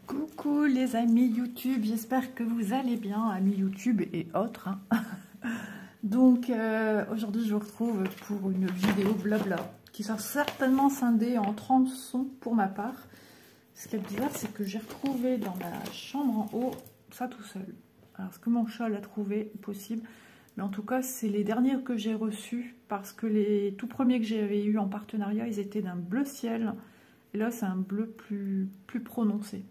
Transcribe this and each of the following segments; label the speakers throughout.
Speaker 1: Coucou les amis YouTube, j'espère que vous allez bien, amis YouTube et autres. Donc aujourd'hui je vous retrouve pour une vidéo blabla qui sera certainement scindée en 30 sons pour ma part. Ce qui est bizarre, c'est que j'ai retrouvé dans ma chambre en haut ça tout seul. Alors est-ce que mon chat l'a trouvé? Possible. Mais en tout cas c'est les derniers que j'ai reçus parce que les tout premiers que j'avais eu en partenariat ils étaient d'un bleu ciel. Et là c'est un bleu plus prononcé.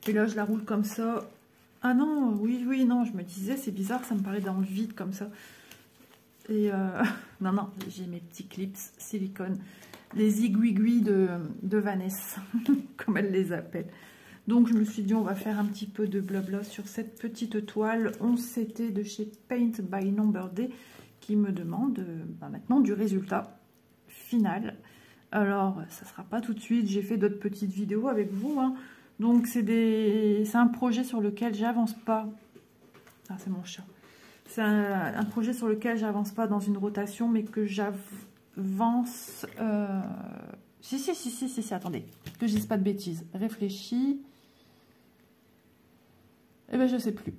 Speaker 1: Et là, je la roule comme ça. Ah non, oui, non, je me disais, c'est bizarre, ça me paraît dans le vide comme ça. Et non, j'ai mes petits clips silicone, les aiguilles de Vanessa, comme elle les appelle. Donc, je me suis dit, on va faire un petit peu de blabla sur cette petite toile 11CT de chez Paint by Number Day qui me demande maintenant du résultat final. Alors, ça ne sera pas tout de suite, j'ai fait d'autres petites vidéos avec vous, hein. Donc c'est un projet sur lequel j'avance pas. Ah, c'est mon chat. C'est un projet sur lequel j'avance pas dans une rotation, mais que j'avance. Si, attendez, que je dise pas de bêtises. Réfléchis. Eh ben je sais plus.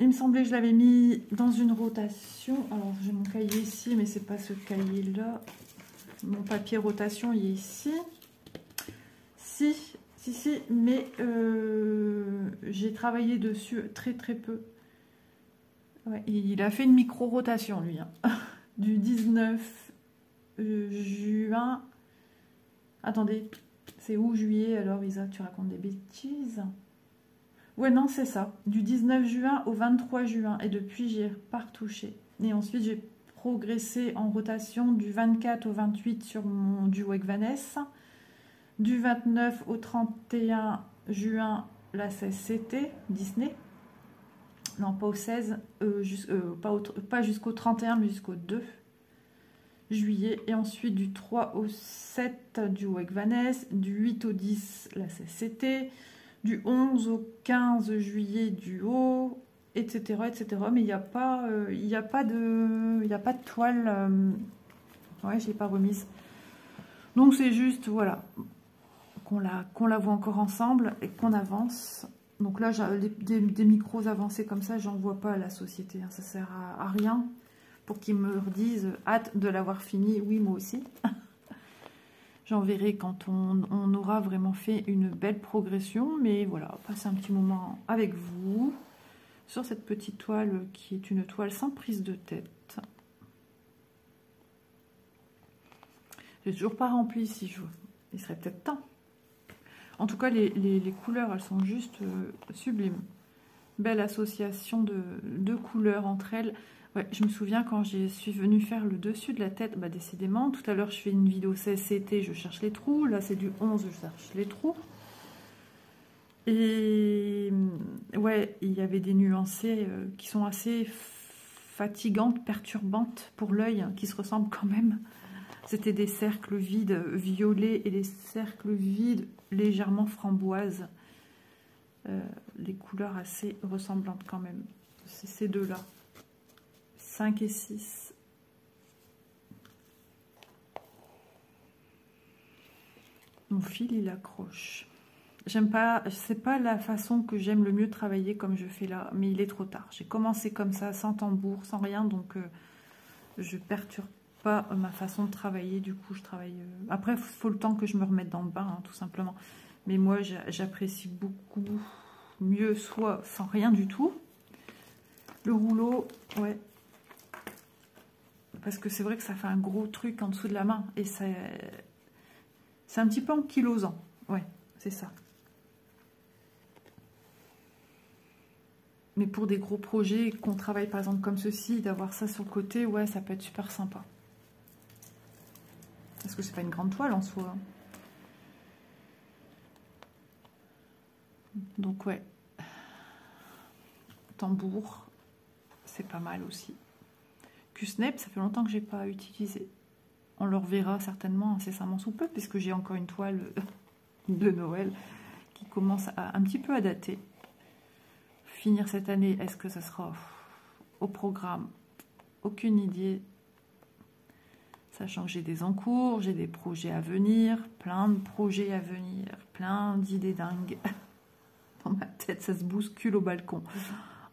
Speaker 1: Il me semblait que je l'avais mis dans une rotation. Alors j'ai mon cahier ici, mais c'est pas ce cahier-là. Mon papier rotation il est ici. Si, mais j'ai travaillé dessus très peu. Ouais, il a fait une micro-rotation, lui. Hein. Du 19 juin. Attendez, c'est où juillet alors, Isa? Tu racontes des bêtises? Ouais, non, c'est ça. Du 19 juin au 23 juin. Et depuis, j'y ai pas retouché. Et ensuite, j'ai progressé en rotation du 24 au 28 sur mon duo avec Vanessa. Du 29 au 31 juin, la 16CT, Disney. Non, pas au 16, pas jusqu'au 31, mais jusqu'au 2 juillet. Et ensuite, du 3 au 7, du avec Vanessa. Du 8 au 10, la 16CT. Du 11 au 15 juillet, du haut, etc. Mais il n'y a pas de toile. Ouais, je ne l'ai pas remise. Donc, c'est juste, voilà. Qu'on la voit encore ensemble et qu'on avance. Donc là, des micros avancés comme ça, j'en vois pas à la société. Hein. Ça sert à rien pour qu'ils me redisent hâte de l'avoir fini. Oui, moi aussi. J'en verrai quand on aura vraiment fait une belle progression. Mais voilà, passer un petit moment avec vous sur cette petite toile qui est une toile sans prise de tête. J'ai toujours pas rempli ici. Il serait peut-être temps. En tout cas, les couleurs, elles sont juste sublimes. Belle association de couleurs entre elles. Ouais, je me souviens quand je suis venue faire le dessus de la tête, bah décidément, tout à l'heure je fais une vidéo 16CT, je cherche les trous. Là, c'est du 11, je cherche les trous. Et ouais, il y avait des nuancées qui sont assez fatigantes, perturbantes pour l'œil, hein, qui se ressemblent quand même. C'était des cercles vides violets et des cercles vides légèrement framboises. Les couleurs assez ressemblantes quand même. C'est ces deux-là. 5 et 6. Mon fil, il accroche. J'aime pas, c'est pas la façon que j'aime le mieux travailler comme je fais là, mais il est trop tard. J'ai commencé comme ça, sans tambour, sans rien, donc je perturbe pas ma façon de travailler. Du coup, je travaille... Après, il faut le temps que je me remette dans le bain, hein, tout simplement. Mais moi, j'apprécie beaucoup mieux soit sans rien du tout. Le rouleau, ouais. Parce que c'est vrai que ça fait un gros truc en dessous de la main. Et c'est un petit peu ankylosant. Ouais, c'est ça. Mais pour des gros projets, qu'on travaille par exemple comme ceci, d'avoir ça sur le côté, ouais, ça peut être super sympa. Parce que c'est pas une grande toile en soi. Donc ouais. Tambour, c'est pas mal aussi. Q-Snap, ça fait longtemps que j'ai pas utilisé. On le reverra certainement incessamment sous peu, puisque j'ai encore une toile de Noël qui commence un petit peu à dater. Finir cette année, est-ce que ça sera au programme? Aucune idée. Sachant que j'ai des en cours, j'ai des projets à venir, plein de projets à venir, plein d'idées dingues. Dans ma tête, ça se bouscule au balcon.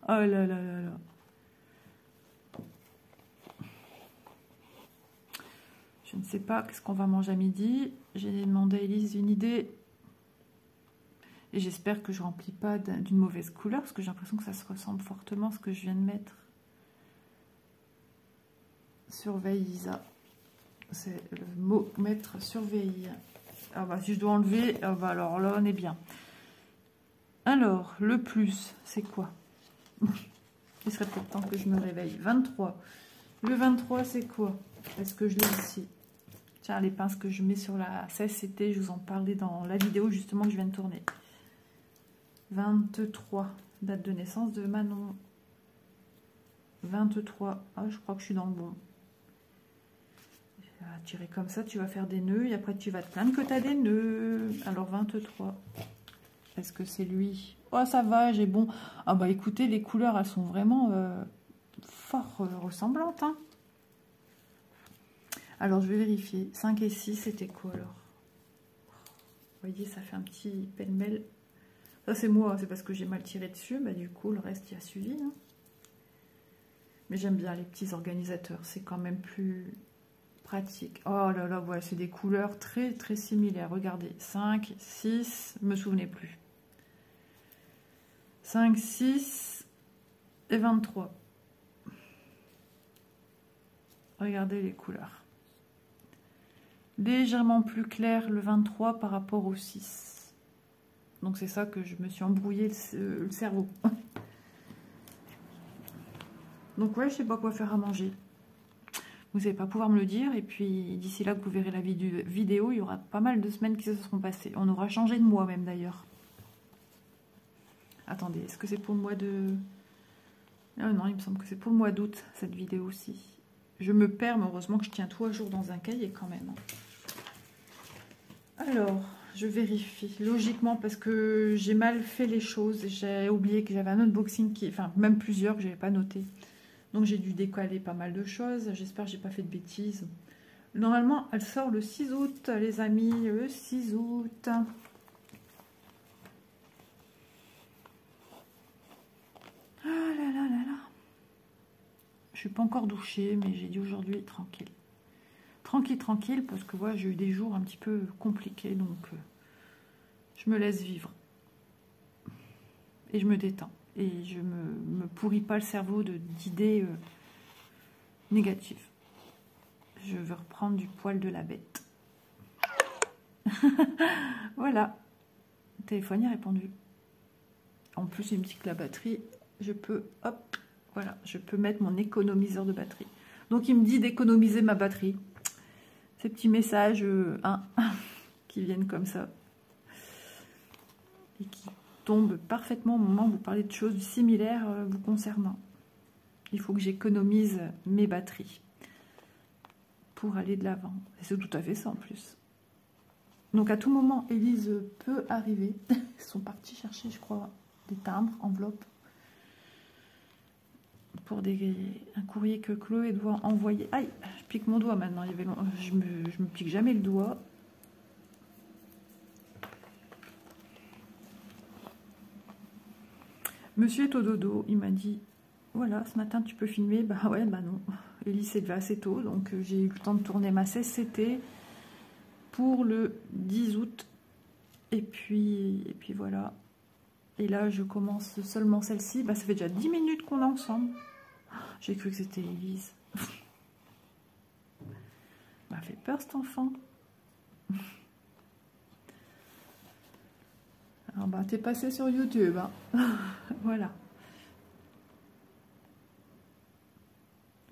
Speaker 1: Oh là là là là. Je ne sais pas qu'est-ce qu'on va manger à midi. J'ai demandé à Elise une idée. Et j'espère que je ne remplis pas d'une mauvaise couleur, parce que j'ai l'impression que ça se ressemble fortement à ce que je viens de mettre. Surveille Isa. C'est le mot mettre surveille. Ah bah si je dois enlever, ah bah alors là on est bien. Alors, le plus, c'est quoi? Il serait peut-être temps que je me réveille. 23. Le 23, c'est quoi? Est-ce que je l'ai ici? Tiens, les pinces que je mets sur la CSCT, je vous en parlais dans la vidéo justement que je viens de tourner. 23, date de naissance de Manon. 23, ah, je crois que je suis dans le bon. Tu vas tirer comme ça, tu vas faire des nœuds et après tu vas te plaindre que tu as des nœuds. Alors 23. Est-ce que c'est lui? Oh, ça va, j'ai bon. Ah bah écoutez, les couleurs, elles sont vraiment fort ressemblantes. Hein. Alors, je vais vérifier. 5 et 6, c'était quoi alors? Vous voyez, ça fait un petit pêle-mêle. Ça, c'est moi, c'est parce que j'ai mal tiré dessus. Bah, du coup, le reste, il a suivi. Hein. Mais j'aime bien les petits organisateurs. C'est quand même plus pratique. Oh là là, voilà, c'est des couleurs très, très similaires. Regardez, 5, 6, je me souvenais plus. 5, 6 et 23. Regardez les couleurs. Légèrement plus clair le 23 par rapport au 6. Donc c'est ça que je me suis embrouillé le cerveau. Donc ouais, je sais pas quoi faire à manger. Vous n'allez pas pouvoir me le dire. Et puis d'ici là que vous verrez la vidéo, il y aura pas mal de semaines qui se seront passées. On aura changé de mois même d'ailleurs. Attendez, est-ce que c'est pour le mois de... Ah non, il me semble que c'est pour le mois d'août, cette vidéo aussi. Je me perds, mais heureusement que je tiens tout à jour dans un cahier quand même. Alors, je vérifie logiquement parce que j'ai mal fait les choses. J'ai oublié que j'avais un unboxing qui... Enfin, même plusieurs que je n'avais pas noté. Donc, j'ai dû décaler pas mal de choses. J'espère que je n'ai pas fait de bêtises. Normalement, elle sort le 6 août, les amis. Le 6 août. Ah là là là là. Je suis pas encore douchée, mais j'ai dit aujourd'hui tranquille. Tranquille, tranquille, parce que voilà, j'ai eu des jours un petit peu compliqués, donc je me laisse vivre. Et je me détends. Et je me pourris pas le cerveau d'idées négatives. Je veux reprendre du poil de la bête. Voilà. Le téléphone est répondu. En plus, il me dit que la batterie, je peux, hop, voilà, je peux mettre mon économiseur de batterie. Donc, il me dit d'économiser ma batterie. Ces petits messages qui viennent comme ça. Et qui tombent parfaitement au moment où vous parlez de choses similaires vous concernant. Il faut que j'économise mes batteries pour aller de l'avant. Et c'est tout à fait ça en plus. Donc à tout moment, Elise peut arriver. Ils sont partis chercher, je crois, des timbres, enveloppes. Pour un courrier que Chloé doit envoyer. Aïe, je pique mon doigt maintenant. Je me pique jamais le doigt. Monsieur est au dodo. Il m'a dit, voilà, ce matin tu peux filmer. Bah ouais, bah non. Elise s'est levée assez tôt, donc j'ai eu le temps de tourner ma CSCT pour le 10 août. Et puis voilà. Et là, je commence seulement celle-ci. Bah, ça fait déjà 10 minutes qu'on est ensemble. J'ai cru que c'était Elise. M'a fait peur cet enfant. Alors bah t'es passé sur YouTube. Hein. Voilà.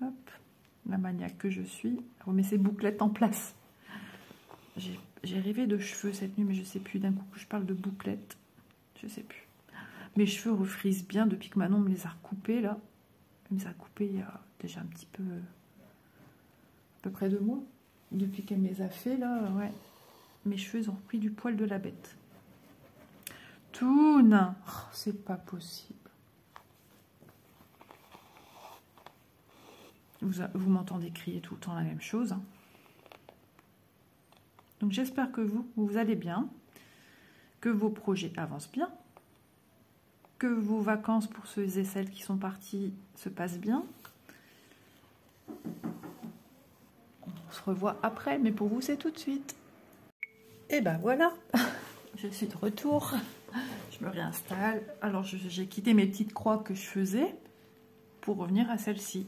Speaker 1: Hop. La maniaque que je suis. Remet ses bouclettes en place. J'ai rêvé de cheveux cette nuit, mais je sais plus. D'un coup que je parle de bouclettes. Je sais plus. Mes cheveux refrisent bien depuis que Manon me les a recoupés là. Elle me les a coupés il y a déjà un petit peu... à peu près 2 mois. Depuis qu'elle me les a fait là, ouais. Mes cheveux ont repris du poil de la bête. Toune, oh, c'est pas possible. Vous m'entendez crier tout le temps la même chose. Hein. Donc j'espère que vous allez bien, que vos projets avancent bien, que vos vacances pour ceux et celles qui sont partis se passent bien. On se revoit après, mais pour vous c'est tout de suite. Et ben voilà, je suis de retour, je me réinstalle. Alors j'ai quitté mes petites croix que je faisais pour revenir à celle-ci.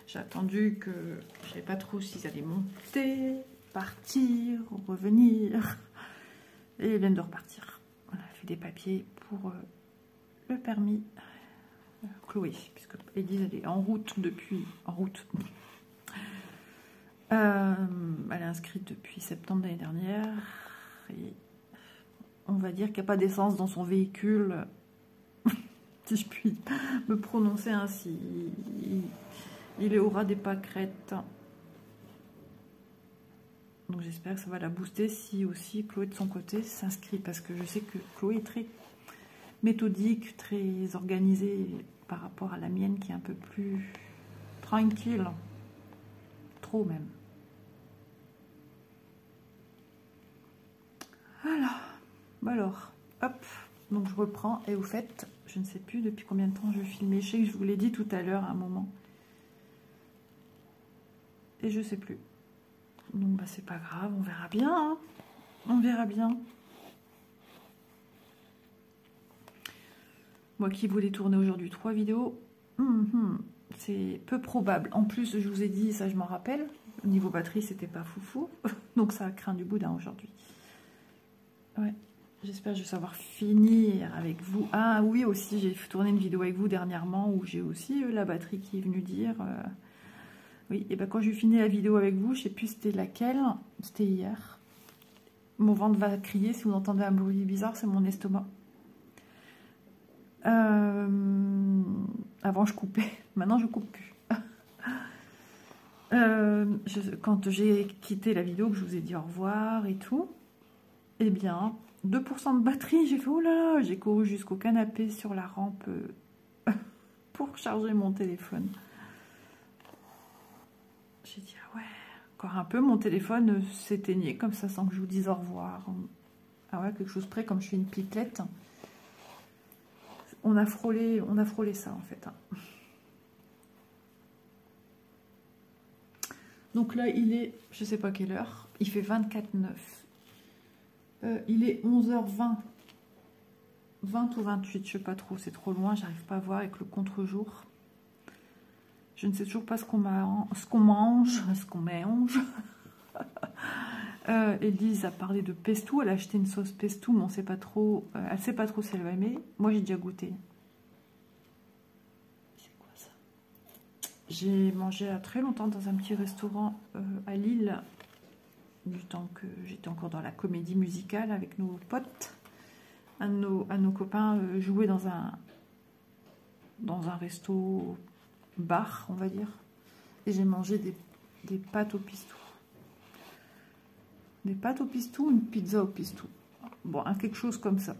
Speaker 1: J'ai attendu que je ne savais pas trop s'ils allaient monter, partir, revenir. Et ils viennent de repartir. On a fait des papiers pour le permis. Chloé, puisque Élise elle est en route depuis... En route. Elle est inscrite depuis septembre l'année dernière. Et on va dire qu'il n'y a pas d'essence dans son véhicule, si je puis me prononcer ainsi. Il est au ras des pâquerettes. Donc j'espère que ça va la booster si aussi Chloé de son côté s'inscrit. Parce que je sais que Chloé est très méthodique, très organisée par rapport à la mienne qui est un peu plus tranquille. Trop même. Voilà. Alors, hop. Donc je reprends. Et au fait, je ne sais plus depuis combien de temps je filmais. Je sais que je vous l'ai dit tout à l'heure à un moment. Et je sais plus. Donc bah c'est pas grave, on verra bien. Hein. On verra bien. Moi qui voulais tourner aujourd'hui 3 vidéos, c'est peu probable. En plus, je vous ai dit, ça je m'en rappelle, au niveau batterie, c'était pas foufou. Donc ça craint du boudin aujourd'hui. Ouais, j'espère que je vais savoir finir avec vous. Ah oui, aussi, j'ai tourné une vidéo avec vous dernièrement où j'ai aussi la batterie qui est venue dire... Oui, et ben quand j'ai fini la vidéo avec vous, je sais plus c'était laquelle, c'était hier. Mon ventre va crier, si vous entendez un bruit bizarre, c'est mon estomac. Avant je coupais, maintenant je coupe plus. Quand j'ai quitté la vidéo, que je vous ai dit au revoir et tout, eh bien, 2% de batterie, j'ai fait oh là là, j'ai couru jusqu'au canapé sur la rampe pour charger mon téléphone. J'ai dit, ah ouais, encore un peu, mon téléphone s'éteignait comme ça sans que je vous dise au revoir. Ah ouais, quelque chose près, comme je suis une pipelette. On a frôlé ça en fait. Donc là, il est, je sais pas quelle heure, il fait 24,9. Il est 11h20. 20 ou 28, je sais pas trop, c'est trop loin, j'arrive pas à voir avec le contre-jour. Je ne sais toujours pas ce qu'on mange. Élise a parlé de pestou. Elle a acheté une sauce pestou, mais on sait pas trop. Elle sait pas trop si elle va aimer. Moi, j'ai déjà goûté. C'est quoi ça? J'ai mangé à très longtemps dans un petit restaurant à Lille, du temps que j'étais encore dans la comédie musicale avec nos potes. Un de nos copains jouait dans un resto bar, on va dire, et j'ai mangé des pâtes au pistou. Des pâtes au pistou, une pizza au pistou. Bon, quelque chose comme ça.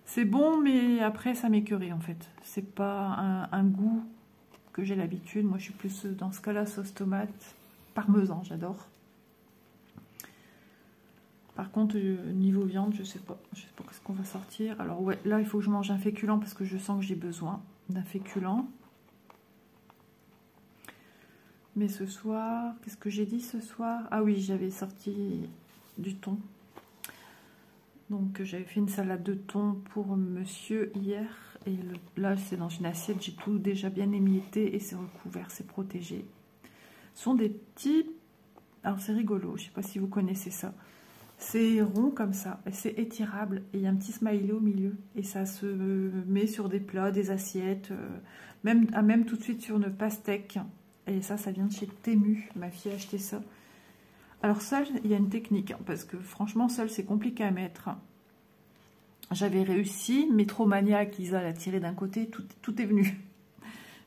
Speaker 1: C'est bon, mais après ça m'écœurait en fait. C'est pas un goût que j'ai l'habitude. Moi je suis plus dans ce cas-là sauce tomate, parmesan, j'adore. Par contre, niveau viande, je sais pas ce qu'on va sortir. Alors ouais, là il faut que je mange un féculent parce que je sens que j'ai besoin d'un féculent. Mais ce soir, qu'est-ce que j'ai dit ce soir? Ah oui, j'avais sorti du thon. Donc j'avais fait une salade de thon pour monsieur hier. Et là, c'est dans une assiette, j'ai tout déjà bien émietté et c'est recouvert, c'est protégé. Ce sont des petits... Alors c'est rigolo, je ne sais pas si vous connaissez ça. C'est rond comme ça, c'est étirable et il y a un petit smiley au milieu. Et ça se met sur des plats, des assiettes, même tout de suite sur une pastèque. Et ça vient de chez Temu. Ma fille a acheté ça. Alors seul, il y a une technique. Hein, parce que franchement, seul, c'est compliqué à mettre. J'avais réussi. Mais trop maniaque, Isa l'a tiré d'un côté. Tout est venu.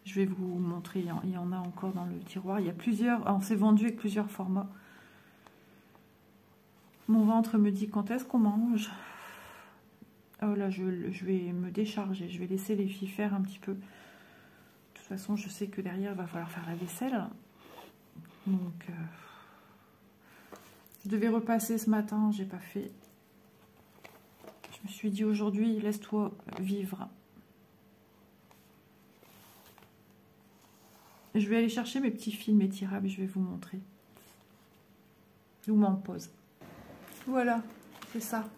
Speaker 1: Je vais vous montrer. Il y en a encore dans le tiroir. Il y a plusieurs. On s'est vendu avec plusieurs formats. Mon ventre me dit quand est-ce qu'on mange. Oh là, je vais me décharger. Je vais laisser les filles faire un petit peu. De toute façon, je sais que derrière, il va falloir faire la vaisselle. Donc, Je devais repasser ce matin, j'ai pas fait. Je me suis dit aujourd'hui, laisse-toi vivre. Je vais aller chercher mes petits films étirables, je vais vous montrer. Je vous mets en pause. Voilà, c'est ça.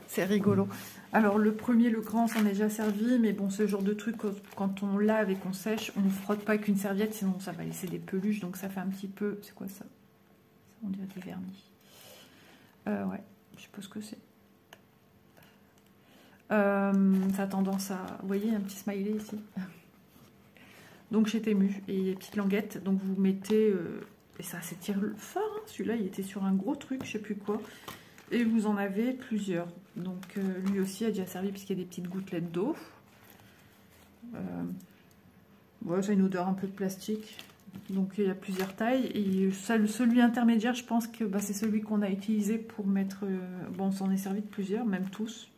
Speaker 1: C'est rigolo. Alors le premier, le grand, s'en est déjà servi, mais bon, ce genre de truc, quand on lave et qu'on sèche, on ne frotte pas avec une serviette, sinon ça va laisser des peluches, donc ça fait un petit peu... C'est quoi ça? On dirait des vernis. Ouais, je sais pas ce que c'est. Ça a tendance à... Vous voyez, un petit smiley ici. Donc chez Temu, et les petites languettes, donc vous mettez... et ça s'étire fort, hein. Celui-là, il était sur un gros truc, je sais plus quoi. Et vous en avez plusieurs. Donc lui aussi a déjà servi puisqu'il y a des petites gouttelettes d'eau. Ouais, ça a une odeur un peu de plastique. Donc il y a plusieurs tailles. Et celui intermédiaire, je pense que bah, c'est celui qu'on a utilisé pour mettre... bon, on s'en est servi de plusieurs, même tous.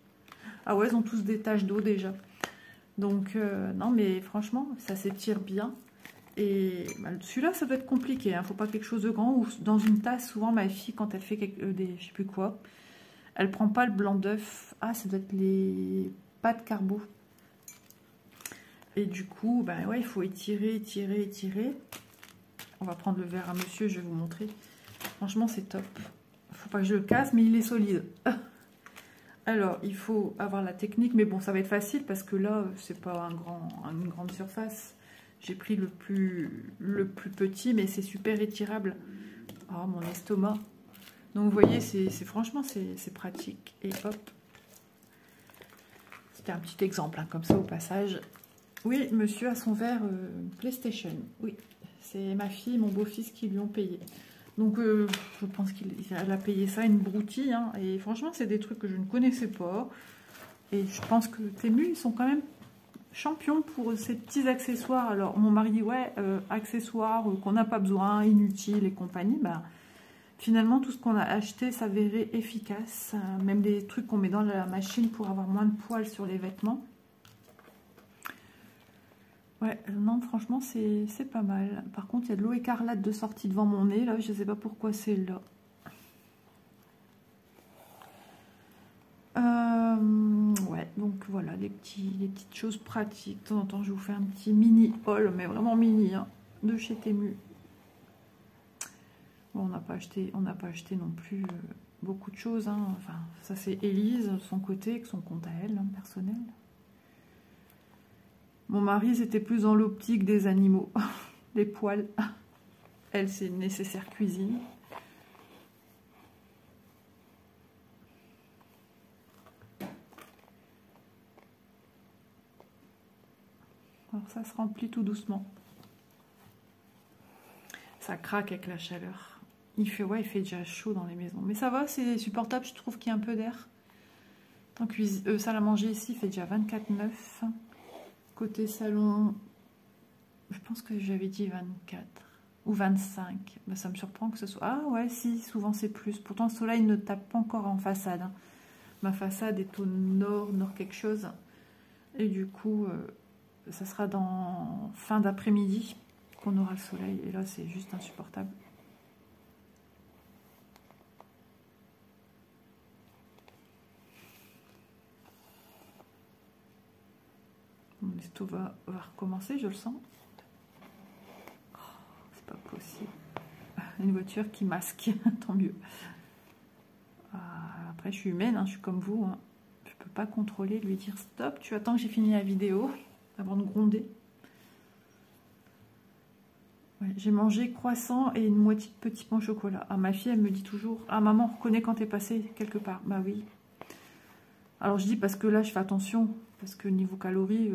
Speaker 1: Ah ouais, ils ont tous des taches d'eau déjà. Donc non, mais franchement, ça s'étire bien. Et bah, celui-là, ça doit être compliqué. Hein. Faut pas quelque chose de grand. Ou dans une tasse, souvent, ma fille, quand elle fait des, je sais plus quoi, elle prend pas le blanc d'œuf. Ah, ça doit être les pâtes carbo. Et du coup, bah ouais, il faut étirer, étirer, étirer. On va prendre le verre à monsieur, je vais vous montrer. Franchement, c'est top. Faut pas que je le casse, mais il est solide. Alors, il faut avoir la technique, mais bon, ça va être facile parce que là, c'est pas une grande surface. J'ai pris le plus petit, mais c'est super étirable. Oh, mon estomac. Donc, vous voyez, franchement, c'est pratique. Et hop. C'était un petit exemple, hein, comme ça, au passage. Oui, monsieur a son verre PlayStation. Oui, c'est ma fille et mon beau-fils qui lui ont payé. Donc, je pense qu'il a payé ça, une broutille. Hein, et franchement, c'est des trucs que je ne connaissais pas. Et je pense que Temu, ils sont quand même champions pour ces petits accessoires. Alors, mon mari dit, ouais, accessoires qu'on n'a pas besoin, inutiles et compagnie. Bah, finalement, tout ce qu'on a acheté s'avérait efficace. Même des trucs qu'on met dans la machine pour avoir moins de poils sur les vêtements. Ouais, non, franchement, c'est pas mal. Par contre, il y a de l'eau écarlate de sortie devant mon nez. Là, je sais pas pourquoi c'est là. Ouais, donc voilà, les petites choses pratiques. De temps en temps, je vous fais un petit mini haul, mais vraiment mini, hein, de chez Temu. Bon, on n'a pas acheté non plus beaucoup de choses. Hein. Enfin, ça, c'est Élise, de son côté, avec son compte à elle, hein, personnel. Mon mari, c'était plus dans l'optique des animaux, des poils. Elle, c'est nécessaire cuisine. Alors ça se remplit tout doucement. Ça craque avec la chaleur. Il fait déjà chaud dans les maisons. Mais ça va, c'est supportable, je trouve qu'il y a un peu d'air. Salle à manger ici, il fait déjà 24,9. Côté salon, je pense que j'avais dit 24 ou 25. Ben, ça me surprend que ce soit... Ah ouais, si, souvent c'est plus. Pourtant, le soleil ne tape pas encore en façade. Hein. Ma façade est au nord quelque chose. Et du coup, ça sera dans fin d'après-midi qu'on aura le soleil. Et là, c'est juste insupportable. Mon estomac va recommencer, je le sens. Oh, c'est pas possible. Une voiture qui masque, tant mieux. Après, je suis humaine, hein, je suis comme vous. Hein. Je peux pas contrôler, lui dire stop, tu attends que j'ai fini la vidéo avant de gronder. Ouais, j'ai mangé croissant et une moitié de petit pain au chocolat. Ah, ma fille, elle me dit toujours, ah maman, on reconnaît quand t'es passé quelque part. Bah oui. Alors je dis parce que là, je fais attention. Parce que niveau calories,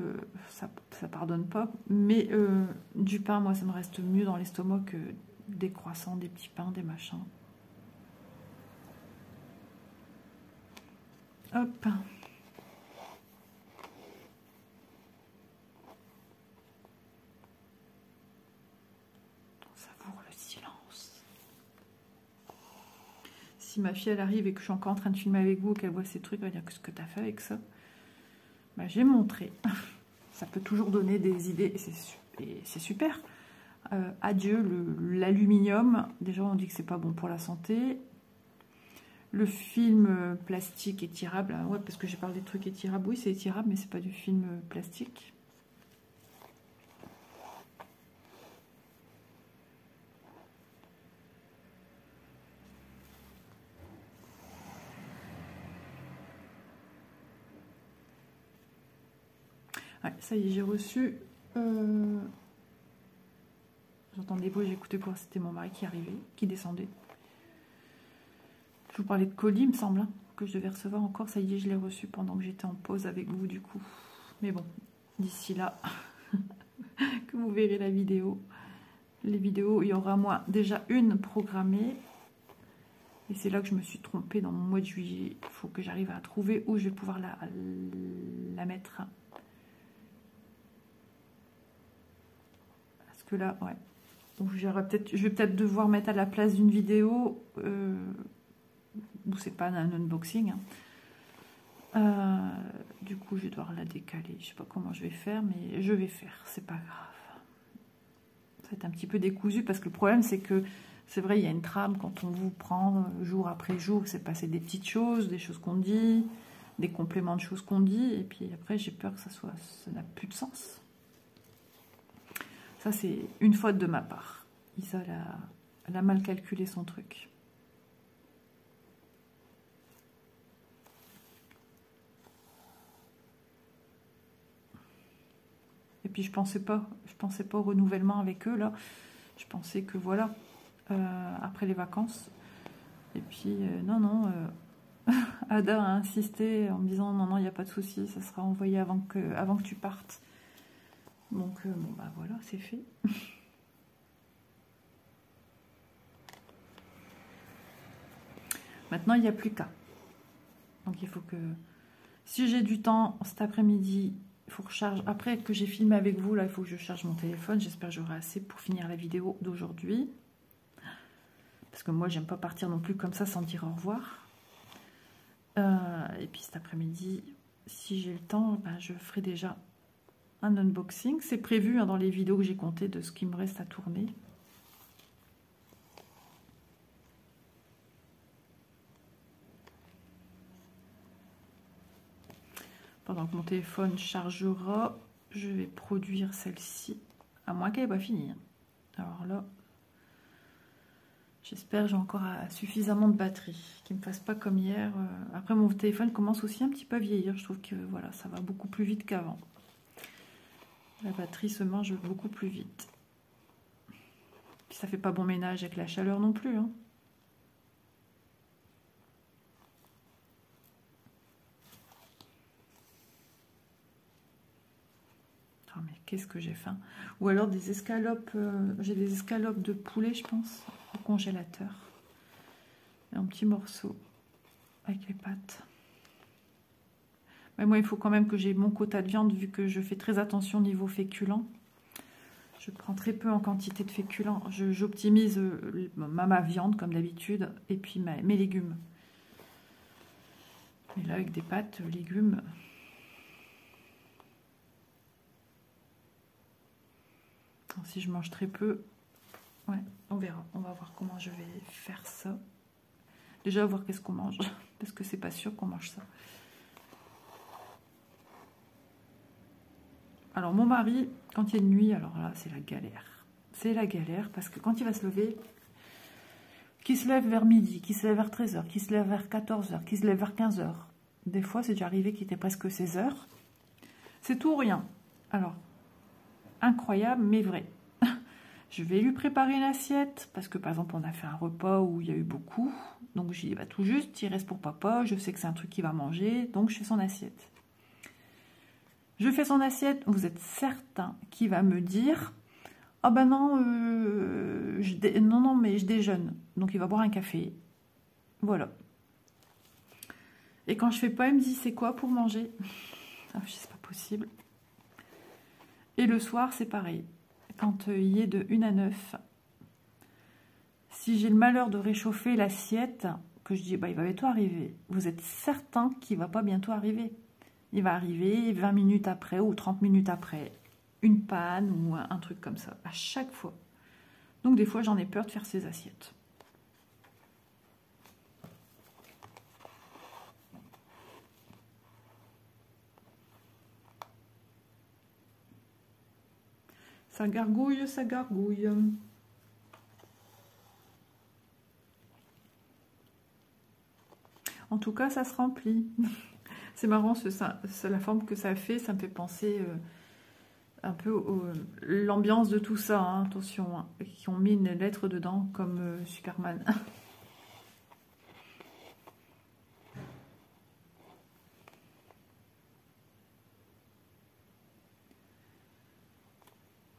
Speaker 1: ça pardonne pas. Mais du pain, moi, ça me reste mieux dans l'estomac que des croissants, des petits pains, des machins. Hop. On savoure le silence. Si ma fille, elle arrive et que je suis encore en train de filmer avec vous, qu'elle voit ces trucs, elle va dire, qu'est-ce que tu as fait avec ça? Bah, j'ai montré. Ça peut toujours donner des idées et c'est super. Adieu l'aluminium. Déjà, on dit que c'est pas bon pour la santé. Le film plastique étirable, ouais, parce que j'ai parlé de trucs étirables. Oui, c'est étirable, mais c'est pas du film plastique. Ouais, ça y est, j'ai reçu. J'entends des bruits, j'ai écouté pour c'était mon mari qui arrivait, qui descendait. Je vous parlais de colis, il me semble, hein, que je devais recevoir encore. Ça y est, je l'ai reçu pendant que j'étais en pause avec vous, du coup. Mais bon, d'ici là, que vous verrez la vidéo. Les vidéos, il y aura moi déjà une programmée. Et c'est là que je me suis trompée dans mon mois de juillet. Il faut que j'arrive à trouver où je vais pouvoir la mettre. Parce que là, ouais. Donc je vais peut-être devoir mettre à la place d'une vidéo où c'est pas un unboxing. Hein. Du coup, je vais devoir la décaler. Je sais pas comment je vais faire, mais je vais faire. C'est pas grave. Ça va être un petit peu décousu parce que le problème, c'est que c'est vrai, il y a une trame quand on vous prend jour après jour. C'est passé des petites choses, des choses qu'on dit, des compléments de choses qu'on dit. Et puis après, j'ai peur que ça n'a plus de sens. Ça, c'est une faute de ma part. Isa, elle a mal calculé son truc. Et puis, je pensais pas au renouvellement avec eux, là. Je pensais que, voilà, après les vacances. Et puis, non, Ada a insisté en me disant, non, il n'y a pas de souci, ça sera envoyé avant que tu partes. Donc, bon, bah voilà, c'est fait. Maintenant, il n'y a plus qu'à. Donc, il faut que... Si j'ai du temps cet après-midi, il faut que je charge. Après que j'ai filmé avec vous, là, il faut que je charge mon téléphone. J'espère que j'aurai assez pour finir la vidéo d'aujourd'hui. Parce que moi, j'aime pas partir non plus comme ça sans dire au revoir. Et puis cet après-midi, si j'ai le temps, ben, je ferai déjà un unboxing. C'est prévu hein, dans les vidéos que j'ai comptées de ce qui me reste à tourner. Pendant que mon téléphone chargera, je vais produire celle-ci, à moins qu'elle n'ait pas fini. Alors là, j'espère j'ai encore suffisamment de batterie, qu'il ne me fasse pas comme hier. Après, mon téléphone commence aussi un petit peu à vieillir. Je trouve que voilà, ça va beaucoup plus vite qu'avant. La batterie se mange beaucoup plus vite. Puis ça fait pas bon ménage avec la chaleur non plus. Hein. Oh, mais qu'est-ce que j'ai faim. Ou alors des escalopes. J'ai des escalopes de poulet, je pense, au congélateur. Et en petits morceaux avec les pâtes. Mais moi, il faut quand même que j'ai mon quota de viande vu que je fais très attention au niveau féculent. Je prends très peu en quantité de féculents. J'optimise ma viande comme d'habitude et puis mes légumes. Mais là, avec des pâtes, légumes... Si je mange très peu, ouais, on verra. On va voir comment je vais faire ça. Déjà, voir qu'est-ce qu'on mange, parce que c'est pas sûr qu'on mange ça. Alors, mon mari, quand il y a une nuit, alors là, c'est la galère. C'est la galère, parce que quand il va se lever, qu'il se lève vers midi, qu'il se lève vers 13h, qu'il se lève vers 14h, qu'il se lève vers 15h. Des fois, c'est déjà arrivé qu'il était presque 16h. C'est tout ou rien. Alors, incroyable, mais vrai. Je vais lui préparer une assiette, parce que par exemple, on a fait un repas où il y a eu beaucoup. Donc, je lui dis, bah, tout juste, il reste pour papa, je sais que c'est un truc qu'il va manger, donc je fais son assiette. Je fais son assiette, vous êtes certain qu'il va me dire, ah ben non, non, mais je déjeune. Donc, il va boire un café. Voilà. Et quand je fais pas, il me dit, c'est quoi pour manger? Ah, je dis, c'est pas possible. Et le soir, c'est pareil. Quand il est de 1 à 9, si j'ai le malheur de réchauffer l'assiette, que je dis, bah, il va bientôt arriver, vous êtes certain qu'il ne va pas bientôt arriver. Il va arriver 20 minutes après ou 30 minutes après, une panne ou un truc comme ça, à chaque fois. Donc des fois, j'en ai peur de faire ces assiettes. Ça gargouille, ça gargouille. En tout cas, ça se remplit. C'est marrant, la forme que ça fait. Ça me fait penser un peu l'ambiance de tout ça. Hein, attention, hein, qui ont mis une lettre dedans comme Superman.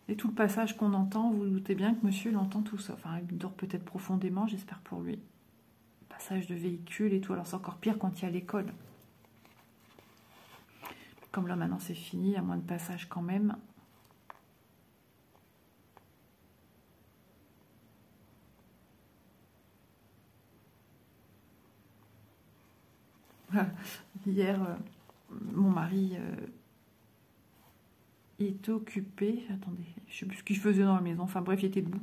Speaker 1: Et tout le passage qu'on entend, vous vous doutez bien que monsieur il entend tout ça. Enfin, il dort peut-être profondément, j'espère pour lui. Passage de véhicule et tout. Alors c'est encore pire quand il y a l'école. Comme là maintenant c'est fini, il y a moins de passage quand même. Hier, mon mari était occupé. Attendez, je ne sais plus ce qu'il faisait dans la maison. Enfin bref, il était debout.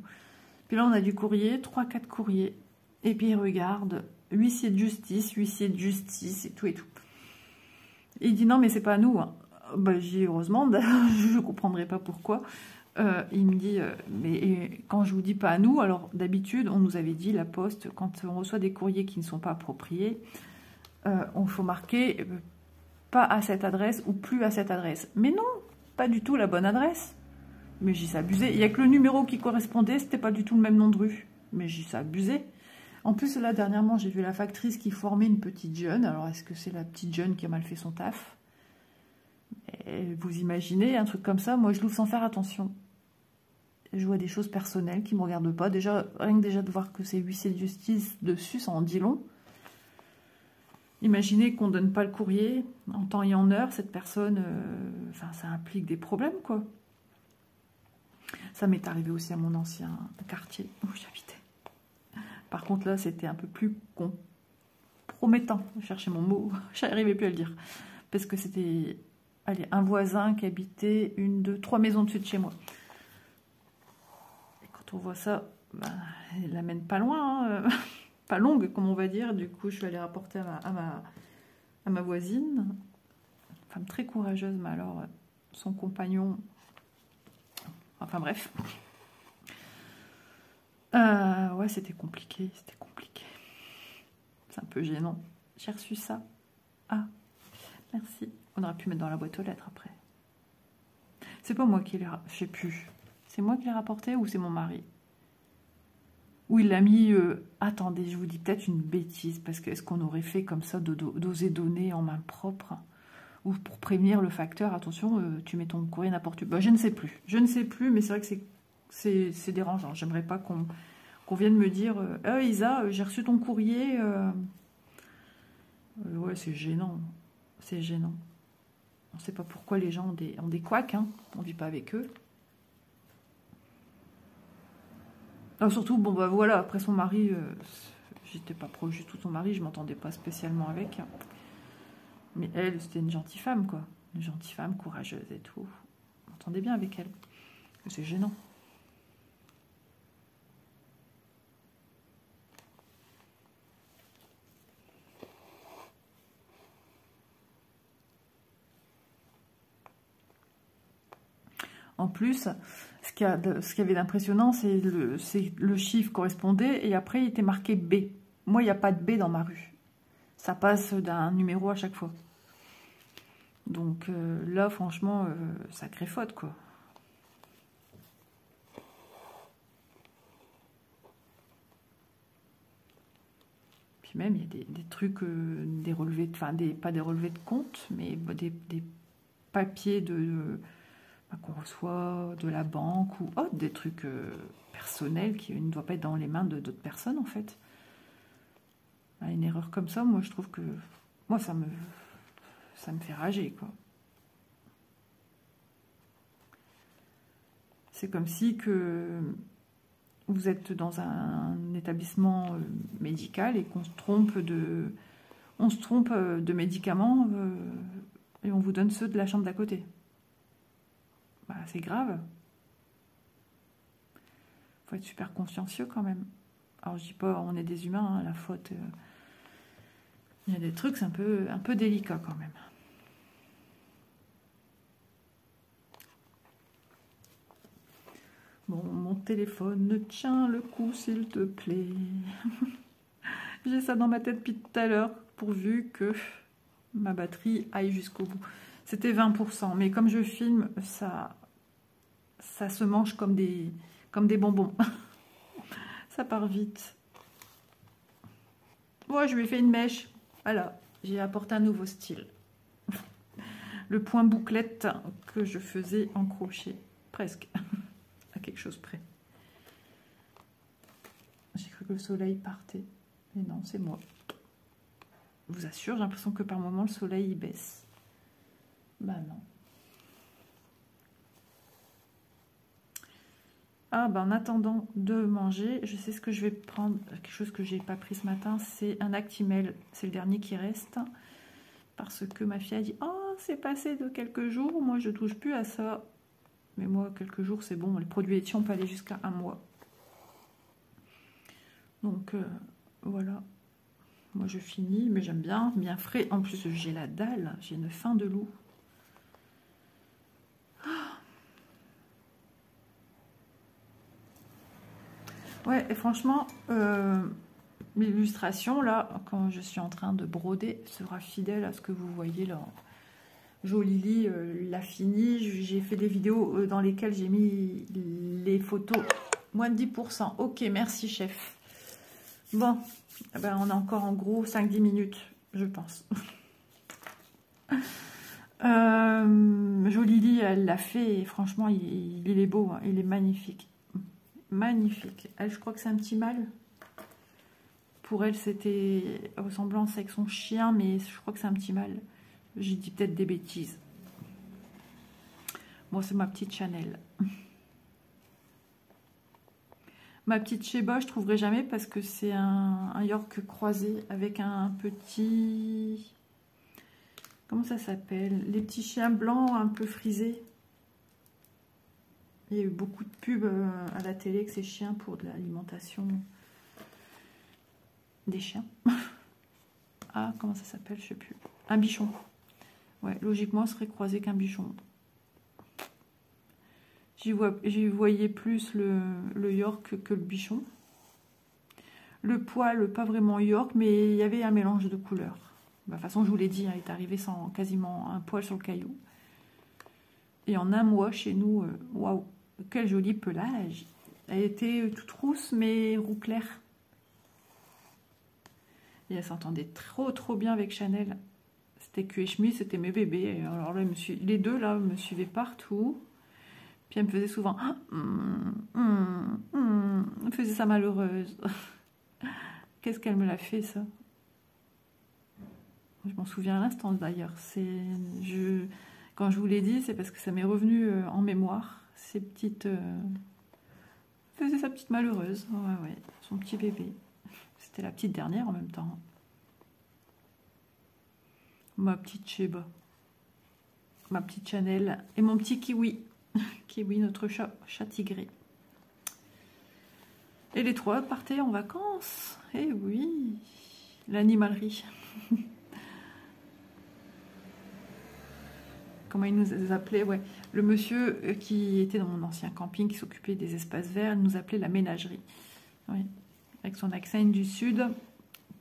Speaker 1: Puis là, on a du courrier, 3-4 courriers. Et puis il regarde, huissier de justice et tout et tout. Et il dit non, mais c'est pas à nous. Hein. Bah, j'ai dit heureusement, je ne comprendrai pas pourquoi. Il me dit, mais quand je vous dis pas à nous, alors d'habitude, on nous avait dit, la poste, quand on reçoit des courriers qui ne sont pas appropriés, on faut marquer pas à cette adresse ou plus à cette adresse. Mais non, pas du tout la bonne adresse. Mais j'ai abusé. Il n'y a que le numéro qui correspondait, c'était pas du tout le même nom de rue. Mais j'ai abusé. En plus, là, dernièrement, j'ai vu la factrice qui formait une petite jeune. Alors, est-ce que c'est la petite jeune qui a mal fait son taf? Et vous imaginez, un truc comme ça, moi, je l'ouvre sans faire attention. Je vois des choses personnelles qui ne me regardent pas. Déjà, rien que déjà de voir que c'est huissier de justice dessus, ça en dit long. Imaginez qu'on ne donne pas le courrier en temps et en heure. Cette personne, enfin, ça implique des problèmes, quoi. Ça m'est arrivé aussi à mon ancien quartier où j'habitais. Par contre, là, c'était un peu plus compromettant. Je cherchais mon mot, je n'arrivais plus à le dire. Parce que c'était un voisin qui habitait 1, 2, 3 maisons dessus de chez moi. Et quand on voit ça, ben, elle l'amène pas loin, hein, pas longue, comme on va dire. Du coup, je suis allée rapporter à ma voisine. Une femme très courageuse, mais alors, son compagnon... Enfin bref. Ouais, c'était compliqué, C'est un peu gênant. J'ai reçu ça. Ah, merci. On aurait pu mettre dans la boîte aux lettres après. C'est pas moi qui l'ai... Je sais plus. C'est moi qui l'ai rapporté ou c'est mon mari? Ou il l'a mis... Attendez, je vous dis peut-être une bêtise. Parce que est-ce qu'on aurait fait comme ça d'oser donner en main propre? Ou pour prévenir le facteur, attention, tu mets ton courrier n'importe où. Bah, je ne sais plus. Je ne sais plus, mais c'est vrai que c'est dérangeant. J'aimerais pas qu'on vienne me dire Isa, j'ai reçu ton courrier. Ouais, c'est gênant. C'est gênant. On ne sait pas pourquoi les gens ont des couacs. Hein. On ne vit pas avec eux. Alors surtout, bon, bah voilà, après son mari, j'étais pas proche du tout de son mari, je m'entendais pas spécialement avec. Mais elle, c'était une gentille femme, quoi. Une gentille femme, courageuse et tout. On m'entendait bien avec elle. C'est gênant. En plus, ce qu'il y avait d'impressionnant, c'est le chiffre correspondait et après il était marqué B. Moi, il n'y a pas de B dans ma rue. Ça passe d'un numéro à chaque fois. Donc là, franchement, sacrée faute, quoi. Puis même, il y a des trucs, des relevés, enfin, pas des relevés de compte, mais des papiers qu'on reçoit de la banque ou autre, des trucs personnels qui ne doivent pas être dans les mains d'autres personnes, en fait. Une erreur comme ça, moi, je trouve que... Moi, ça me fait rager, quoi. C'est comme si que vous êtes dans un établissement médical et qu'on se trompe de médicaments et on vous donne ceux de la chambre d'à côté. Bah, c'est grave. Faut être super consciencieux quand même. Alors je dis pas on est des humains, hein, la faute. Il y a des trucs, c'est un peu délicat quand même. téléphone tient le coup, s'il te plaît. J'ai ça dans ma tête depuis tout à l'heure, pourvu que ma batterie aille jusqu'au bout. C'était 20%, mais comme je filme, ça se mange comme des bonbons. Ça part vite. Moi, je lui ai fait une mèche. Voilà, j'ai apporté un nouveau style. Le point bouclette que je faisais en crochet, presque, à quelque chose près. J'ai cru que le soleil partait, mais non, c'est moi. Je vous assure, j'ai l'impression que par moment, le soleil il baisse. Bah non. Ah, bah en attendant de manger, je sais ce que je vais prendre. Quelque chose que j'ai pas pris ce matin, c'est un Actimel. C'est le dernier qui reste. Parce que ma fille a dit, oh, c'est passé de quelques jours, moi je touche plus à ça. Mais moi, quelques jours, c'est bon. Les produits laitiers, on peut aller jusqu'à un mois. Donc, voilà. Moi, je finis, mais j'aime bien frais. En plus, j'ai la dalle, j'ai une faim de loup. Ouais, et franchement, l'illustration, là, quand je suis en train de broder, sera fidèle à ce que vous voyez là. Jolili l'a fini. J'ai fait des vidéos dans lesquelles j'ai mis les photos. Moins de 10%. Ok, merci chef. Bon, eh ben, on a encore en gros 5-10 minutes, je pense. Jolili, elle l'a fait et franchement, il est beau. Hein, il est magnifique. Magnifique. Elle, je crois que c'est un petit mâle. Pour elle, c'était ressemblance avec son chien, mais je crois que c'est un petit mâle. J'ai dit peut-être des bêtises. Moi, c'est ma petite Chanel. Ma petite Sheba, je trouverai jamais parce que c'est un York croisé avec un petit... Comment ça s'appelle? Les petits chiens blancs un peu frisés. Il y a eu beaucoup de pubs à la télé avec ces chiens pour de l'alimentation des chiens. Ah, comment ça s'appelle? Je sais plus. Un bichon. Ouais, logiquement, ce serait croisé qu'un bichon. J'y voyais plus le York que le bichon. Le poil, pas vraiment York, mais il y avait un mélange de couleurs. De toute façon, je vous l'ai dit, il est arrivé sans quasiment un poil sur le caillou. Et en un mois, chez nous, waouh, quel joli pelage. Elle était toute rousse, mais roux clair. Et elle s'entendait trop bien avec Chanel. C'était cul et chemise, c'était mes bébés. Alors là, les deux là me suivaient partout. Puis elle me faisait souvent elle me faisait ça malheureuse. Qu'est-ce qu'elle me l'a fait ça? Je m'en souviens à l'instant d'ailleurs. Quand je vous l'ai dit, c'est parce que ça m'est revenu en mémoire. Ces petites faisait sa petite malheureuse. Ouais, son petit bébé. C'était la petite dernière en même temps. Ma petite Sheba. Ma petite Chanel. Et mon petit Kiwi. Kiwi, notre chat tigré. Et les trois partaient en vacances. Eh oui, l'animalerie. Comment il nous appelait? Ouais. Le monsieur qui était dans mon ancien camping, qui s'occupait des espaces verts, nous appelait la ménagerie. Oui. Avec son accent du sud.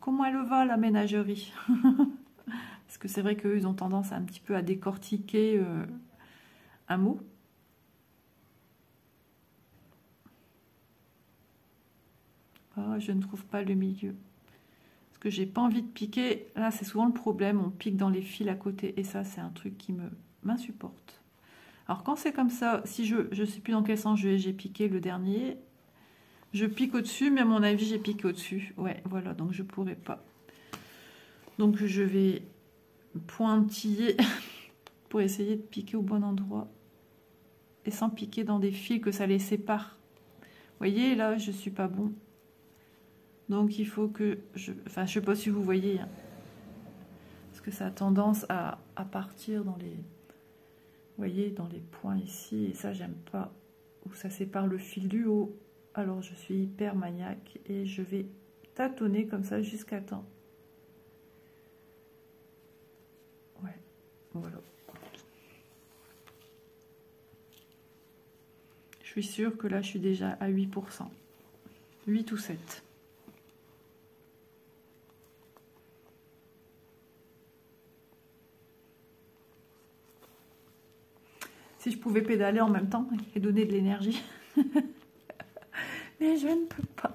Speaker 1: Comment elle va, la ménagerie? Parce que c'est vrai qu'eux, ils ont tendance un petit peu à décortiquer un mot. Oh, je ne trouve pas le milieu. Parce que j'ai pas envie de piquer. Là, c'est souvent le problème. On pique dans les fils à côté. Et ça, c'est un truc qui m'insupporte. Alors, quand c'est comme ça, si je sais plus dans quel sens j'ai piqué le dernier, je pique au-dessus, mais à mon avis, j'ai piqué au-dessus. Ouais, voilà. Donc, je pourrais pas. Donc, je vais pointiller pour essayer de piquer au bon endroit. Et sans piquer dans des fils que ça les sépare. Vous voyez, là, je suis pas bon. Donc il faut que enfin je sais pas si vous voyez, hein, parce que ça a tendance à partir dans les, vous voyez, dans les points ici, et ça j'aime pas, où ça sépare le fil du haut. Alors je suis hyper maniaque et je vais tâtonner comme ça jusqu'à temps. Ouais, voilà. suis sûre que là, je suis déjà à 8%. 8 ou 7. Si je pouvais pédaler en même temps et donner de l'énergie. Mais je ne peux pas.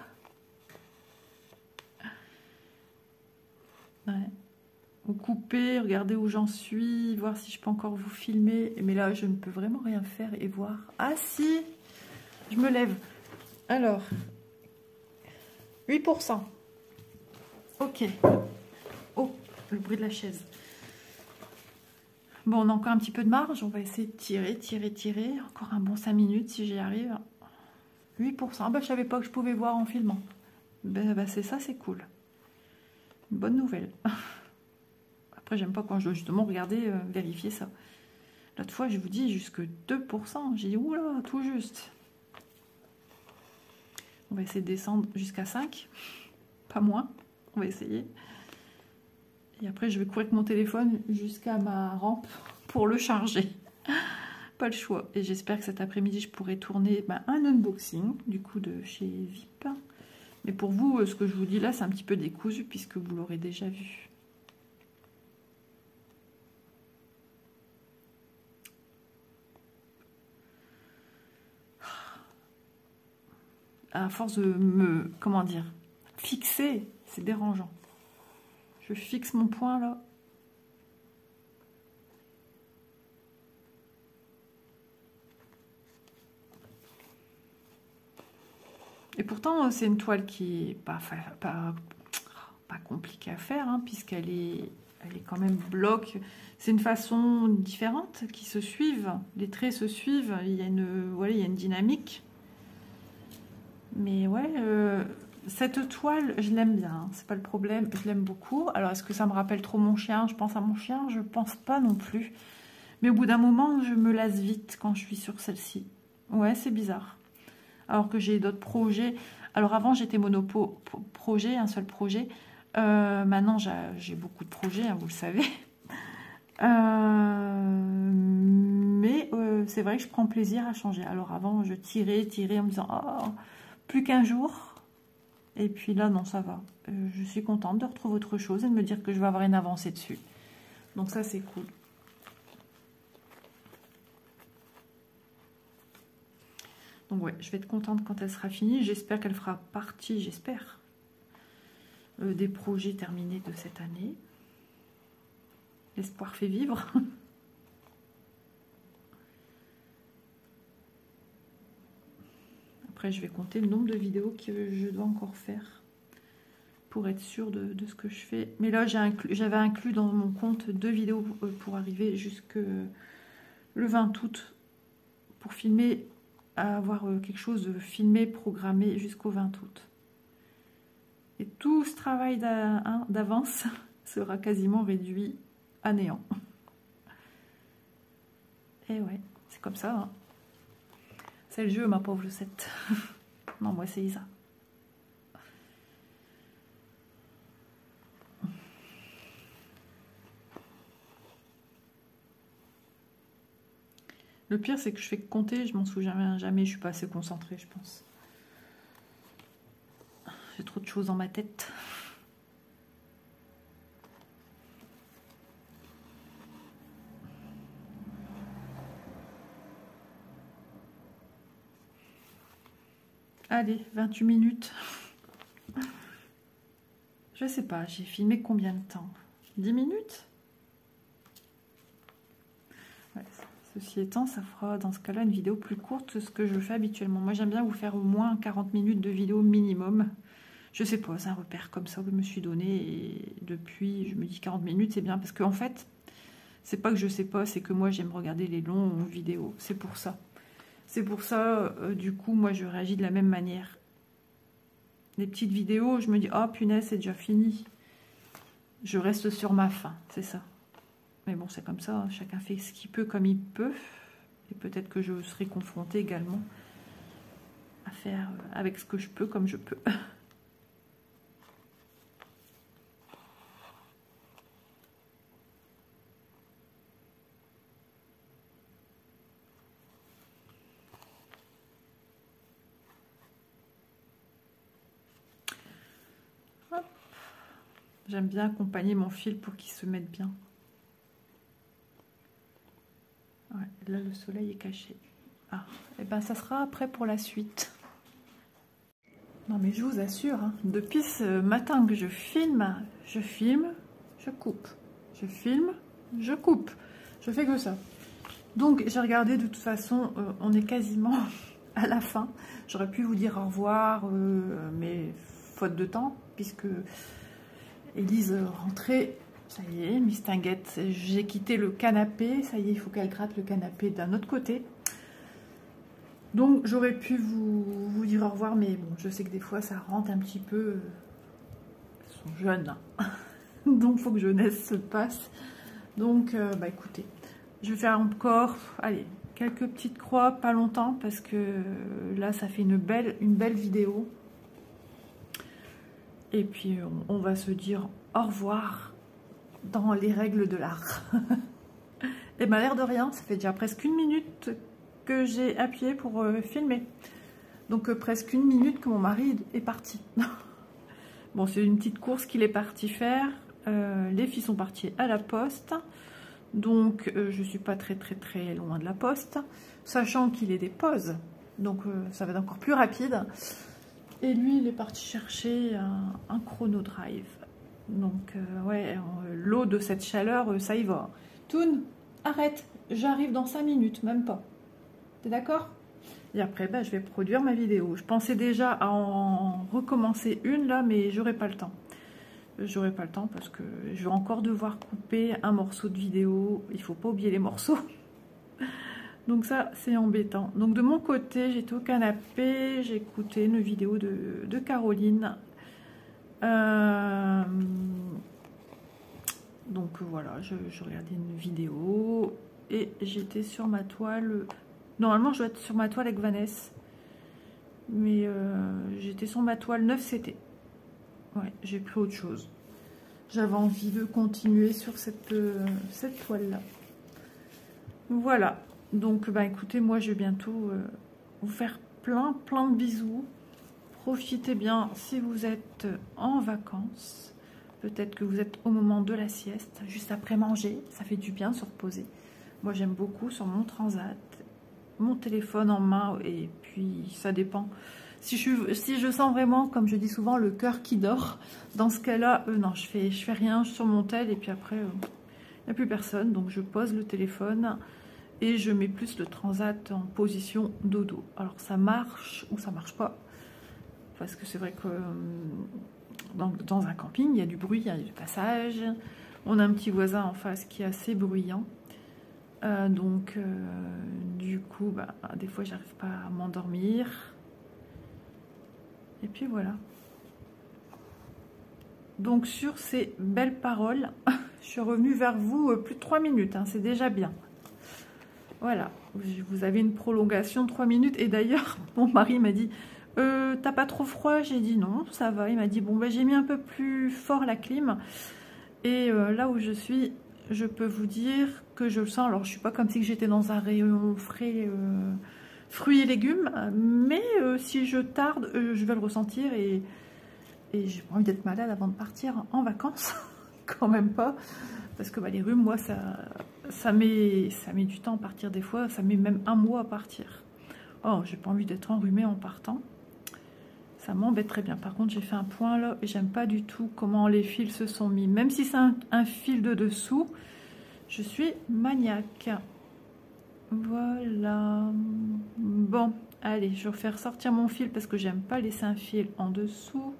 Speaker 1: Ouais. Ou couper, regarder où j'en suis, voir si je peux encore vous filmer. Mais là, je ne peux vraiment rien faire et voir. Ah si, je me lève. Alors, 8%. Ok. Oh, le bruit de la chaise. Bon, on a encore un petit peu de marge. On va essayer de tirer. Encore un bon 5 minutes si j'y arrive. 8%. Ah bah, je savais pas que je pouvais voir en filmant. Bah, c'est ça, c'est cool. Une bonne nouvelle. Après, j'aime pas quand je dois justement regarder, vérifier ça. L'autre fois, je vous dis jusque 2%. J'ai dit, oula, tout juste. On va essayer de descendre jusqu'à 5. Pas moins. On va essayer. Et après, je vais courir avec mon téléphone jusqu'à ma rampe pour le charger. Pas le choix. Et j'espère que cet après-midi, je pourrai tourner un unboxing, du coup, de chez VIP. Mais pour vous, ce que je vous dis là, c'est un petit peu décousu, puisque vous l'aurez déjà vu. À force de me, comment dire, fixer, c'est dérangeant. Je fixe mon point là. Et pourtant, c'est une toile qui est pas compliquée à faire, hein, puisqu'elle est quand même bloc. C'est une façon différente qui se suivent. Les traits se suivent. Il y a une dynamique. Mais ouais, cette toile, je l'aime bien. Hein, c'est pas le problème. Je l'aime beaucoup. Alors, est-ce que ça me rappelle trop mon chien? Je pense à mon chien. Je pense pas non plus. Mais au bout d'un moment, je me lasse vite quand je suis sur celle-ci. Ouais, c'est bizarre. Alors que j'ai d'autres projets. Alors avant, j'étais projet, un seul projet. Maintenant, j'ai beaucoup de projets, hein, vous le savez. Mais c'est vrai que je prends plaisir à changer. Alors avant, je tirais en me disant oh, plus qu'un jour. Et puis là, non, ça va. Je suis contente de retrouver autre chose et de me dire que je vais avoir une avancée dessus. Donc ça, c'est cool. Donc ouais, je vais être contente quand elle sera finie. J'espère qu'elle fera partie, des projets terminés de cette année. L'espoir fait vivre. Après, je vais compter le nombre de vidéos que je dois encore faire pour être sûre de ce que je fais. Mais là, j'avais inclus dans mon compte 2 vidéos pour arriver jusque le 20 août pour filmer, avoir quelque chose de filmé, programmé jusqu'au 20 août. Et tout ce travail d'avance sera quasiment réduit à néant. Et ouais, c'est comme ça. Hein. C'est le jeu, ma pauvre Lucette. Non, moi, c'est Isa. Le pire, c'est que je fais que compter, je m'en souviens jamais, je suis pas assez concentrée, je pense. J'ai trop de choses dans ma tête. Allez, 28 minutes. Je sais pas, j'ai filmé combien de temps? 10 minutes? Ouais, ceci étant, ça fera dans ce cas-là une vidéo plus courte que ce que je fais habituellement. Moi, j'aime bien vous faire au moins 40 minutes de vidéo minimum. Je sais pas, c'est un repère comme ça que je me suis donné. Et depuis, je me dis 40 minutes, c'est bien. Parce qu'en fait, c'est pas que je sais pas, c'est que moi, j'aime regarder les longs vidéos. C'est pour ça. C'est pour ça, du coup, moi, je réagis de la même manière. Les petites vidéos, je me dis, oh punaise, c'est déjà fini. Je reste sur ma faim, c'est ça. Mais bon, c'est comme ça, hein. Chacun fait ce qu'il peut comme il peut. Et peut-être que je serai confrontée également à faire avec ce que je peux comme je peux. J'aime bien accompagner mon fil pour qu'il se mette bien. Ouais, là, le soleil est caché. Ah, et ben ça sera après pour la suite. Non mais je vous assure, hein, depuis ce matin que je filme, je coupe. Je filme, je coupe. Je fais que ça. Donc j'ai regardé, de toute façon, on est quasiment à la fin. J'aurais pu vous dire au revoir, mais faute de temps, puisque Élise rentrait. Ça y est, Miss Tinguette, j'ai quitté le canapé. Ça y est, il faut qu'elle gratte le canapé d'un autre côté. Donc j'aurais pu vous dire au revoir, mais bon, je sais que des fois ça rentre un petit peu. Ils sont jeunes, hein. Donc il faut que jeunesse se passe. Donc bah écoutez, je vais faire encore, allez, quelques petites croix, pas longtemps, parce que là ça fait une belle vidéo. Et puis on va se dire au revoir dans les règles de l'art. Et bien l'air de rien, ça fait déjà presque 1 minute que j'ai appuyé pour filmer. Donc presque 1 minute que mon mari est parti. Bon, c'est une petite course qu'il est parti faire. Les filles sont parties à la poste. Donc je suis pas très loin de la poste. Sachant qu'il est des pauses. Donc ça va être encore plus rapide. Et lui, il est parti chercher un chrono drive. Donc ouais, l'eau de cette chaleur, ça y va. Toon, arrête, j'arrive dans 5 minutes, même pas. T'es d'accord? Et après, bah, je vais produire ma vidéo. Je pensais déjà à en recommencer une là, mais j'aurai pas le temps. J'aurai pas le temps parce que je vais encore devoir couper un morceau de vidéo. Il faut pas oublier les morceaux. Donc ça, c'est embêtant. Donc de mon côté, j'étais au canapé, j'ai écouté une vidéo de Caroline. Donc voilà, je regardais une vidéo et j'étais sur ma toile. Normalement, je dois être sur ma toile avec Vanessa. Mais j'étais sur ma toile 9CT. Ouais, j'ai pris autre chose. J'avais envie de continuer sur cette toile-là. Voilà. Donc, bah, écoutez, moi, je vais bientôt vous faire plein de bisous. Profitez bien si vous êtes en vacances. Peut-être que vous êtes au moment de la sieste, juste après manger. Ça fait du bien de se reposer. Moi, j'aime beaucoup sur mon transat, mon téléphone en main, et puis ça dépend. Si je sens vraiment, comme je dis souvent, le cœur qui dort, dans ce cas-là, non, je fais rien sur mon tel, et puis après, il n'y a plus personne. Donc, je pose le téléphone et je mets plus le transat en position dodo. Alors, ça marche ou ça marche pas. Parce que c'est vrai que dans un camping, il y a du bruit, il y a du passage. On a un petit voisin en face qui est assez bruyant. Donc, du coup, bah, des fois, j'arrive pas à m'endormir. Et puis voilà. Donc, sur ces belles paroles, je suis revenue vers vous plus de 3 minutes. Hein, c'est déjà bien. Voilà. Vous avez une prolongation de 3 minutes. Et d'ailleurs, mon mari m'a dit... t'as pas trop froid? J'ai dit non, ça va. Il m'a dit bon, bah, j'ai mis un peu plus fort la clim. Et là où je suis, je peux vous dire que je le sens. Alors, je suis pas comme si j'étais dans un rayon frais fruits et légumes. Mais si je tarde, je vais le ressentir. Et j'ai pas envie d'être malade avant de partir en vacances. Quand même pas. Parce que bah, les rhumes, moi, ça met du temps à partir des fois. Ça met même 1 mois à partir. Oh, j'ai pas envie d'être enrhumée en partant. Ça m'embête très bien. Par contre, j'ai fait un point là et j'aime pas du tout comment les fils se sont mis. Même si c'est un fil de dessous, je suis maniaque. Voilà. Bon, allez, je vais faire sortir mon fil parce que j'aime pas laisser un fil en dessous.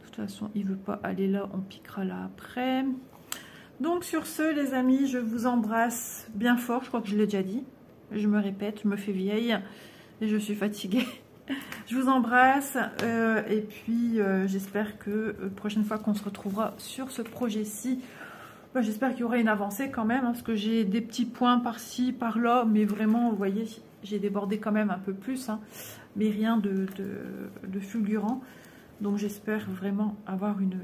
Speaker 1: De toute façon, il veut pas aller là, on piquera là après. Donc sur ce, les amis, je vous embrasse bien fort. Je crois que je l'ai déjà dit. Je me répète, je me fais vieille et je suis fatiguée. Je vous embrasse et puis j'espère que prochaine fois qu'on se retrouvera sur ce projet-ci, j'espère qu'il y aura une avancée quand même, hein, parce que j'ai des petits points par-ci, par-là, mais vraiment, vous voyez, j'ai débordé quand même un peu plus, hein, mais rien de fulgurant. Donc j'espère vraiment avoir une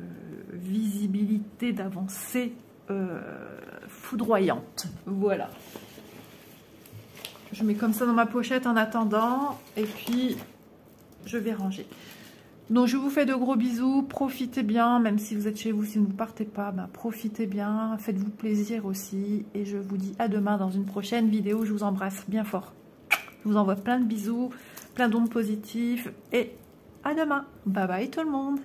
Speaker 1: visibilité d'avancée foudroyante. Voilà. Je mets comme ça dans ma pochette en attendant et puis je vais ranger. Donc je vous fais de gros bisous, profitez bien, même si vous êtes chez vous, si vous ne partez pas, ben, profitez bien, faites-vous plaisir aussi. Et je vous dis à demain dans une prochaine vidéo, je vous embrasse bien fort. Je vous envoie plein de bisous, plein d'ondes positives et à demain. Bye bye tout le monde.